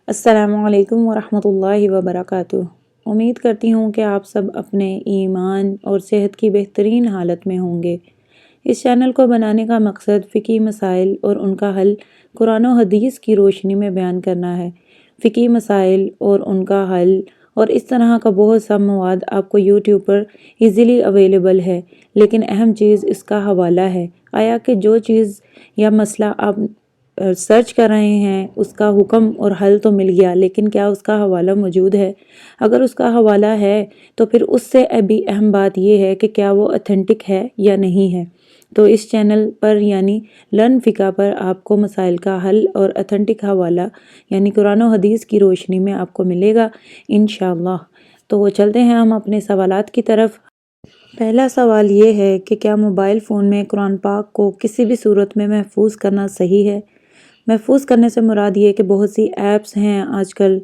السلام علیکم ورحمۃ اللہ وبرکاتہ۔ امید کرتی ہوں کہ آپ سب اپنے ایمان اور صحت کی بہترین حالت میں ہوں گے۔ اس چینل کو بنانے کا مقصد فقہی مسائل اور ان کا حل قرآن و حدیث کی روشنی میں بیان کرنا ہے۔ فقہی مسائل اور ان کا حل اور اس طرح کا بہت سا مواد آپ کو یوٹیوب پر ایزیلی اویلیبل ہے، لیکن اہم چیز اس کا حوالہ ہے۔ آیا کہ جو چیز یا مسئلہ آپ سرچ کر رہے ہیں اس کا حکم اور حل تو مل گیا، لیکن کیا اس کا حوالہ موجود ہے؟ اگر اس کا حوالہ ہے تو پھر اس سے بھی اہم بات یہ ہے کہ کیا وہ اتھینٹک ہے یا نہیں ہے۔ تو اس چینل پر یعنی لرن فقہ پر آپ کو مسائل کا حل اور اتھینٹک حوالہ یعنی قرآن و حدیث کی روشنی میں آپ کو ملے گا انشاءاللہ۔ تو چلتے ہیں ہم اپنے سوالات کی طرف۔ پہلا سوال یہ ہے کہ کیا موبائل فون میں قرآن پاک کو کسی بھی صورت میں محفوظ کرنا صحیح ہے؟ محفوظ کرنے سے مراد یہ کہ بہت سی ایپس ہیں آج کل،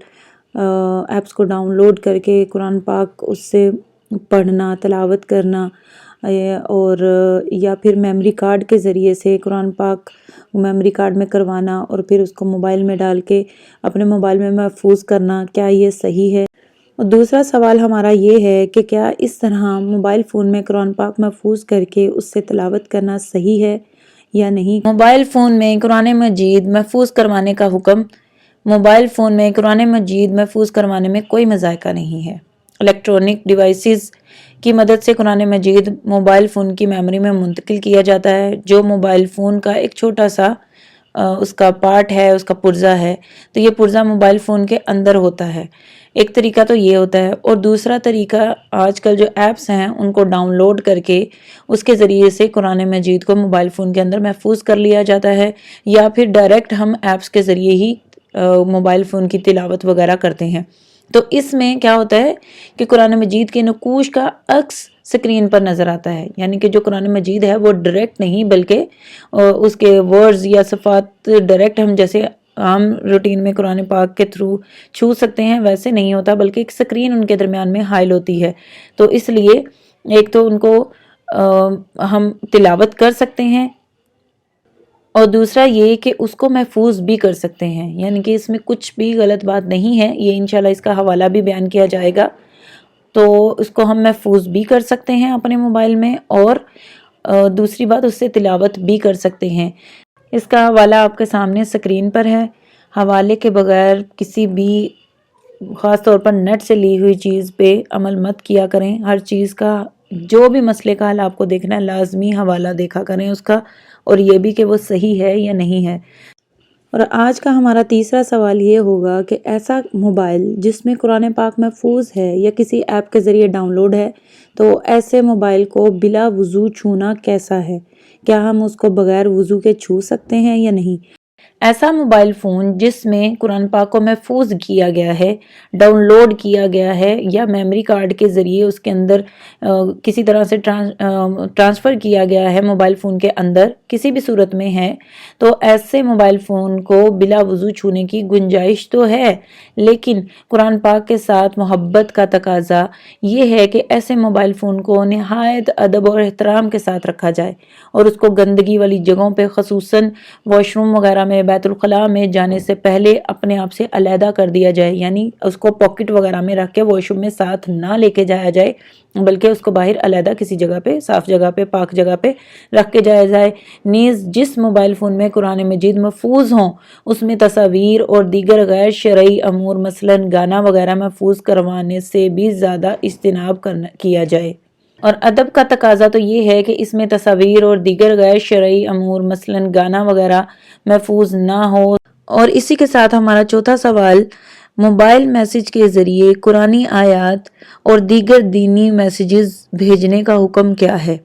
ایپس کو ڈاؤن لوڈ کر کے قرآن پاک اس سے پڑھنا، تلاوت کرنا، اور یا پھر میموری کارڈ کے ذریعے سے قرآن پاک میموری کارڈ میں کروانا اور پھر اس کو موبائل میں ڈال کے اپنے موبائل میں محفوظ کرنا، کیا یہ صحیح ہے؟ اور دوسرا سوال ہمارا یہ ہے کہ کیا اس طرح موبائل فون میں قرآن پاک محفوظ کر کے اس سے تلاوت کرنا صحیح ہے یا نہیں؟ موبائل فون میں قرآن مجید محفوظ کروانے کا حکم۔ موبائل فون میں قرآن مجید محفوظ کروانے میں کوئی مذائقہ نہیں ہے۔ الیکٹرانک ڈیوائسز کی مدد سے قرآن مجید موبائل فون کی میموری میں منتقل کیا جاتا ہے، جو موبائل فون کا ایک چھوٹا سا اس کا پارٹ ہے، اس کا پرزہ ہے، تو یہ پرزہ موبائل فون کے اندر ہوتا ہے۔ ایک طریقہ تو یہ ہوتا ہے، اور دوسرا طریقہ آج کل جو ایپس ہیں ان کو ڈاؤن لوڈ کر کے اس کے ذریعے سے قرآن مجید کو موبائل فون کے اندر محفوظ کر لیا جاتا ہے، یا پھر ڈائریکٹ ہم ایپس کے ذریعے ہی موبائل فون کی تلاوت وغیرہ کرتے ہیں۔ تو اس میں کیا ہوتا ہے کہ قرآن مجید کے نقوش کا عکس سکرین پر نظر آتا ہے، یعنی کہ جو قرآن مجید ہے وہ ڈائریکٹ نہیں بلکہ اس کے ورڈز یا صفات ڈائریکٹ ہم جیسے عام روٹین میں قرآن پاک کے تھرو چھو سکتے ہیں ویسے نہیں ہوتا، بلکہ ایک سکرین ان کے درمیان میں حائل ہوتی ہے۔ تو اس لیے ایک تو ان کو ہم تلاوت کر سکتے ہیں، اور دوسرا یہ کہ اس کو محفوظ بھی کر سکتے ہیں، یعنی کہ اس میں کچھ بھی غلط بات نہیں ہے۔ یہ انشاءاللہ اس کا حوالہ بھی بیان کیا جائے گا۔ تو اس کو ہم محفوظ بھی کر سکتے ہیں اپنے موبائل میں، اور دوسری بات اس سے تلاوت بھی کر سکتے ہیں۔ اس کا حوالہ آپ کے سامنے سکرین پر ہے۔ حوالے کے بغیر کسی بھی خاص طور پر نیٹ سے لی ہوئی چیز پہ عمل مت کیا کریں۔ ہر چیز کا جو بھی مسئلے کا حل آپ کو دیکھنا ہے لازمی حوالہ دیکھا کریں اس کا، اور یہ بھی کہ وہ صحیح ہے یا نہیں ہے۔ اور آج کا ہمارا تیسرا سوال یہ ہوگا کہ ایسا موبائل جس میں قرآن پاک محفوظ ہے یا کسی ایپ کے ذریعے ڈاؤن لوڈ ہے، تو ایسے موبائل کو بلا وضو چھونا کیسا ہے؟ کیا ہم اس کو بغیر وضو کے چھو سکتے ہیں یا نہیں؟ ایسا موبائل فون جس میں قرآن پاک کو محفوظ کیا گیا ہے، ڈاؤن لوڈ کیا گیا ہے، یا میموری کارڈ کے ذریعے اس کے اندر کسی طرح سے ٹرانسفر کیا گیا ہے موبائل فون کے اندر، کسی بھی صورت میں ہے، تو ایسے موبائل فون کو بلا وضو چھونے کی گنجائش تو ہے، لیکن قرآن پاک کے ساتھ محبت کا تقاضا یہ ہے کہ ایسے موبائل فون کو نہایت ادب اور احترام کے ساتھ رکھا جائے، اور اس کو گندگی والی جگہوں پہ خصوصاً واش روم وغیرہ میں، بیت الخلاء میں جانے سے پہلے اپنے آپ سے علیحدہ کر دیا جائے، یعنی اس کو پاکٹ وغیرہ میں رکھ کے واش روم میں ساتھ نہ لے کے جایا جائے، بلکہ اس کو باہر علیحدہ کسی جگہ پہ، صاف جگہ پہ، پاک جگہ پہ رکھ کے جایا جائے۔ نیز جس موبائل فون میں قرآن مجید محفوظ ہوں اس میں تصاویر اور دیگر غیر شرعی امور مثلاً گانا وغیرہ محفوظ کروانے سے بھی زیادہ اجتناب کیا جائے۔ اور ادب کا تقاضا تو یہ ہے کہ اس میں تصاویر اور دیگر غیر شرعی امور مثلاً گانا وغیرہ محفوظ نہ ہو۔ اور اسی کے ساتھ ہمارا چوتھا سوال، موبائل میسج کے ذریعے قرآنی آیات اور دیگر دینی میسیجز بھیجنے کا حکم کیا ہے؟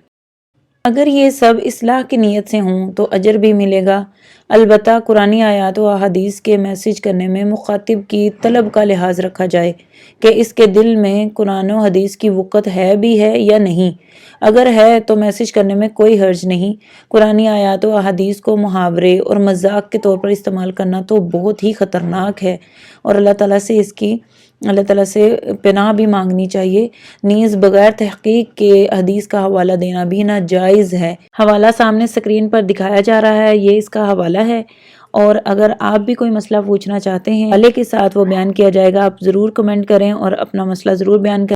اگر یہ سب اصلاح کی نیت سے ہوں تو اجر بھی ملے گا، البتہ قرآنی آیات و احادیث کے میسج کرنے میں مخاطب کی طلب کا لحاظ رکھا جائے کہ اس کے دل میں قرآن و حدیث کی وقت ہے بھی ہے یا نہیں۔ اگر ہے تو میسج کرنے میں کوئی حرج نہیں۔ قرآنی آیات و احادیث کو محاورے اور مذاق کے طور پر استعمال کرنا تو بہت ہی خطرناک ہے، اور اللہ تعالیٰ سے پناہ بھی مانگنی چاہیے۔ نیز بغیر تحقیق کے حدیث کا حوالہ دینا بھی ناجائز ہے۔ حوالہ سامنے سکرین پر دکھایا جا رہا ہے، یہ اس کا حوالہ ہے، اور اگر آپ بھی کوئی مسئلہ پوچھنا چاہتے ہیں حوالے کے ساتھ وہ بیان کیا جائے گا، آپ ضرور کمنٹ کریں اور اپنا مسئلہ ضرور بیان کریں۔